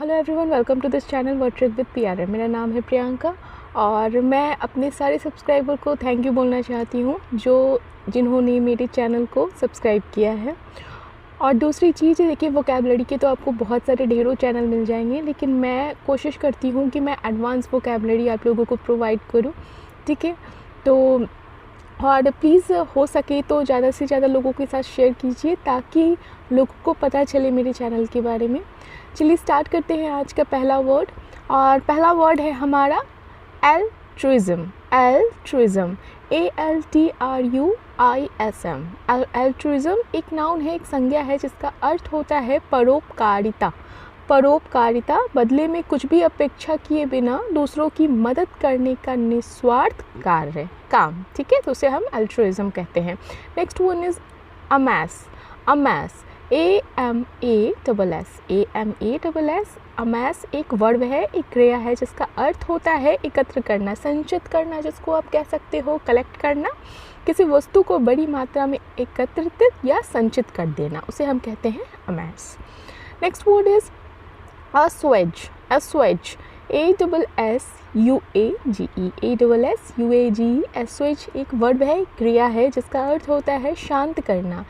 Hello everyone, welcome to this channel word trick with PR. मेरा नाम है प्रियंका और मैं अपने सारे सब्सक्राइबर को थैंक यू बोलना चाहती हूँ जिन्होंने मेरे चैनल को सब्सक्राइब किया है। और दूसरी चीज़ देखिए, वोकैबलरी के तो आपको बहुत सारे ढेरों चैनल मिल जाएंगे, लेकिन मैं कोशिश करती हूँ कि मैं एडवांस वोकैबलरी आप लोगों को प्रोवाइड करूँ। ठीक है, तो और प्लीज़ हो सके तो ज़्यादा से ज़्यादा लोगों के साथ शेयर कीजिए ताकि लोगों को पता चले मेरे चैनल के बारे में। चलिए स्टार्ट करते हैं आज का पहला वर्ड। और पहला वर्ड है हमारा एल्ट्रुइज़म। एल्ट्रुइज़म, ALTRUISM। एल्ट्रुइज़म एक नाउन है, एक संज्ञा है जिसका अर्थ होता है परोपकारिता। परोपकारिता, बदले में कुछ भी अपेक्षा किए बिना दूसरों की मदद करने का निस्वार्थ कार्य, काम। ठीक है, तो उसे हम एल्ट्रुइज़म कहते हैं। Next one is amass. Amass, AMASS। AMASS, amass एक वर्ब है, एक क्रिया है जिसका अर्थ होता है एकत्र करना, संचित करना, जिसको आप कह सकते हो कलेक्ट करना। किसी वस्तु को बड़ी मात्रा में एकत्रित या संचित कर देना, उसे हम कहते हैं amass. Next word is assuage। assuage, ASSUAGE। ASSUAGE, assuage एक वर्ब है, क्रिया है जिसका अर्थ होता है शांत करना।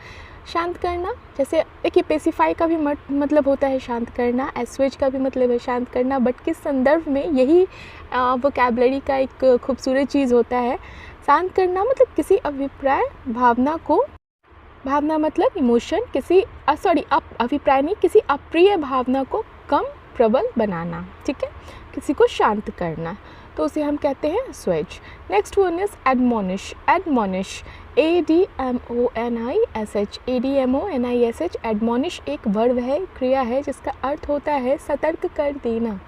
शांत करना, जैसे देखिए पेसिफाई का भी मतलब होता है शांत करना, assuage का भी मतलब है शांत करना, बट किस संदर्भ में, यही वोकैबलरी का एक खूबसूरत चीज़ होता है। शांत करना मतलब किसी अभिप्राय भावना को, भावना मतलब इमोशन, अभिप्राय नहीं, किसी अप्रिय भावना को कम प्रबल बनाना। ठीक है, किसी को शांत करना, तो उसे हम कहते हैं Suez. Next one is admonish. Admonish, ADMONISH। ADMONISH, admonish एक वर्ब है, क्रिया है जिसका अर्थ होता है सतर्क कर देना,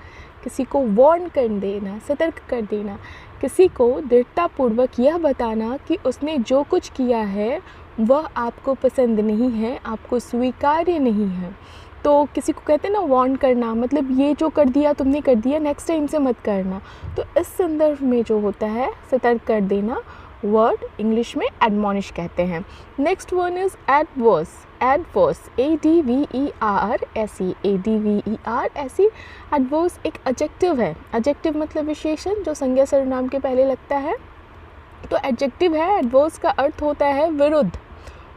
किसी को वार्न कर देना, सतर्क कर देना, किसी को दृढ़तापूर्वक यह बताना कि उसने जो कुछ किया है वह आपको पसंद नहीं है, आपको स्वीकार्य नहीं है। तो किसी को कहते हैं ना वार्न करना, मतलब ये जो कर दिया तुमने कर दिया, नेक्स्ट टाइम से मत करना। तो इस संदर्भ में जो होता है सतर्क कर देना, वर्ड इंग्लिश में एडमोनिश कहते हैं। Next one is adverse. Adverse, ADVERSE। ADVERSE, adverse एक एडजेक्टिव है। एडजेक्टिव मतलब विशेषण जो संज्ञा सर्वनाम के पहले लगता है, तो एडजेक्टिव है। एडवर्स का अर्थ होता है विरुद्ध,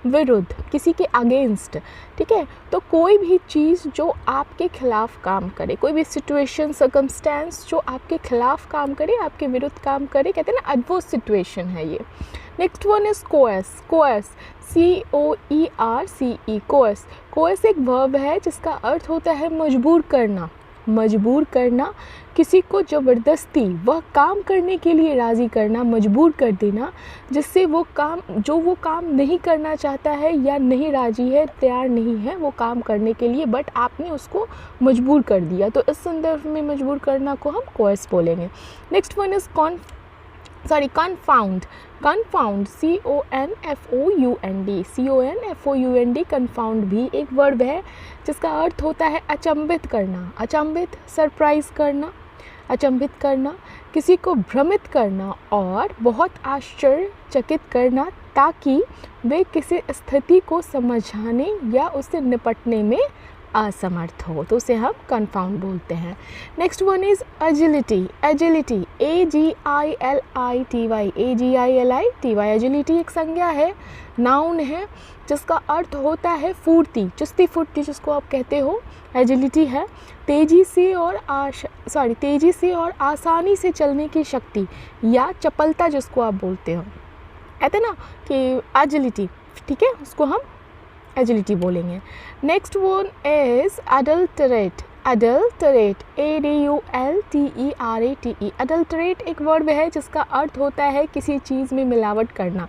विरुद्ध, किसी के अगेंस्ट। ठीक है, तो कोई भी चीज़ जो आपके खिलाफ काम करे, कोई भी सिचुएशन, सर्कमस्टेंस जो आपके खिलाफ काम करे, आपके विरुद्ध काम करे, कहते हैं ना एडवर्स सिचुएशन है ये। Next one is coerce. Coerce, COERCE, coerce. Coerce एक वर्ब है जिसका अर्थ होता है मजबूर करना। मजबूर करना, किसी को ज़बरदस्ती वह काम करने के लिए राज़ी करना, मजबूर कर देना, जिससे वो काम नहीं करना चाहता है या नहीं राज़ी है, तैयार नहीं है वो काम करने के लिए, बट आपने उसको मजबूर कर दिया, तो इस संदर्भ में मजबूर करना को हम कोएस बोलेंगे। Next one is confound. Confound, CONFOUND। Confound भी एक वर्ब है जिसका अर्थ होता है अचंभित करना। अचंभित, सरप्राइज करना, अचंभित करना, किसी को भ्रमित करना और बहुत आश्चर्यचकित करना ताकि वे किसी स्थिति को समझाने या उससे निपटने में असमर्थ हो, तो उसे हम कन्फाउंड बोलते हैं। Next one is agility. Agility, AGILITY। Agility एक संज्ञा है, नाउन है जिसका अर्थ होता है फुर्ती, चुस्ती फुर्ती जिसको आप कहते हो, एजिलिटी है। तेज़ी से और आसानी से चलने की शक्ति या चपलता जिसको आप बोलते हो, कहते ना कि एजिलिटी, ठीक है, उसको हम एजिलिटी बोलेंगे। Next one is adulterate. Adulterate, ADULTERATE। Adulterate एक वर्ब है जिसका अर्थ होता है किसी चीज़ में मिलावट करना,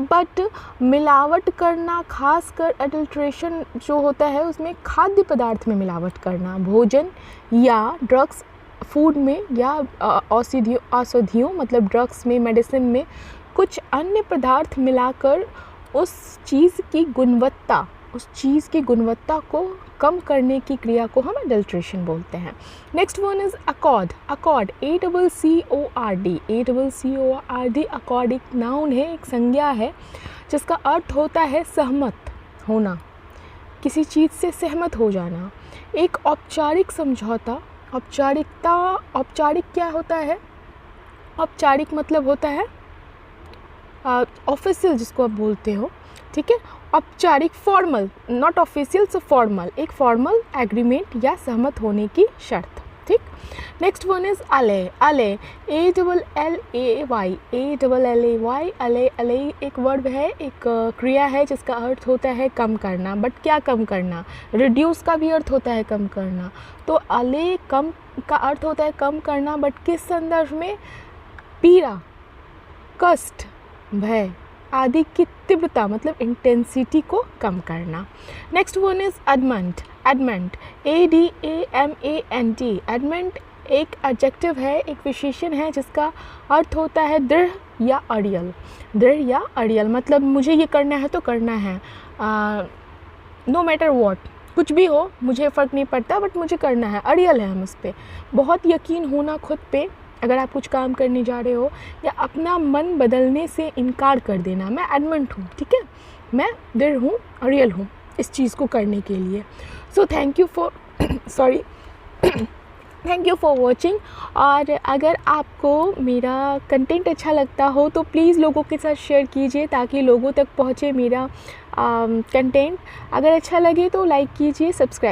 बट मिलावट करना, खासकर अडल्ट्रेशन जो होता है उसमें खाद्य पदार्थ में मिलावट करना, भोजन या ड्रग्स, फूड में, या औषधियों मतलब ड्रग्स में, मेडिसिन में कुछ अन्य पदार्थ मिलाकर उस चीज़ की गुणवत्ता को कम करने की क्रिया को हम अडल्ट्रेशन बोलते हैं। Next one is accord. Accord, ACCORD। Accord एक नाउन है, एक संज्ञा है जिसका अर्थ होता है सहमत होना, किसी चीज़ से सहमत हो जाना। एक औपचारिक समझौता, औपचारिक क्या होता है? औपचारिक मतलब होता है ऑफिशियल जिसको आप बोलते हो, ठीक है। औपचारिक formal, not official, so formal, एक फॉर्मल एग्रीमेंट या सहमत होने की शर्त, ठीक। नेक्स्ट वन इज़ अले। अले, ALLAY, ALLAY, अले। अले एक वर्ब है, एक क्रिया है जिसका अर्थ होता है कम करना। बट क्या कम करना? रिड्यूस का भी अर्थ होता है कम करना। तो अले कम का अर्थ होता है कम करना, बट किस संदर्भ में? पीड़ा, कष्ट, भय आदि की तीव्रता, मतलब इंटेंसिटी को कम करना। Next one is adamant. Adamant, ADAMANT। Adamant एक एडजेक्टिव है, एक विशेषण है जिसका अर्थ होता है दृढ़ या अड़ियल। दृढ़ या अड़ियल मतलब मुझे ये करना है तो करना है, नो मैटर वॉट, कुछ भी हो मुझे फ़र्क नहीं पड़ता, बट मुझे करना है, अड़ियल है हम उस पर। बहुत यकीन होना खुद पे, अगर आप कुछ काम करने जा रहे हो, या अपना मन बदलने से इनकार कर देना, मैं एडमेंट हूँ, ठीक है, मैं दृढ़ हूँ, अड़ियल हूँ इस चीज़ को करने के लिए। So thank you for watching. और अगर आपको मेरा कंटेंट अच्छा लगता हो तो प्लीज़ लोगों के साथ शेयर कीजिए ताकि लोगों तक पहुँचे मेरा कंटेंट। अगर अच्छा लगे तो लाइक कीजिए, सब्सक्राइब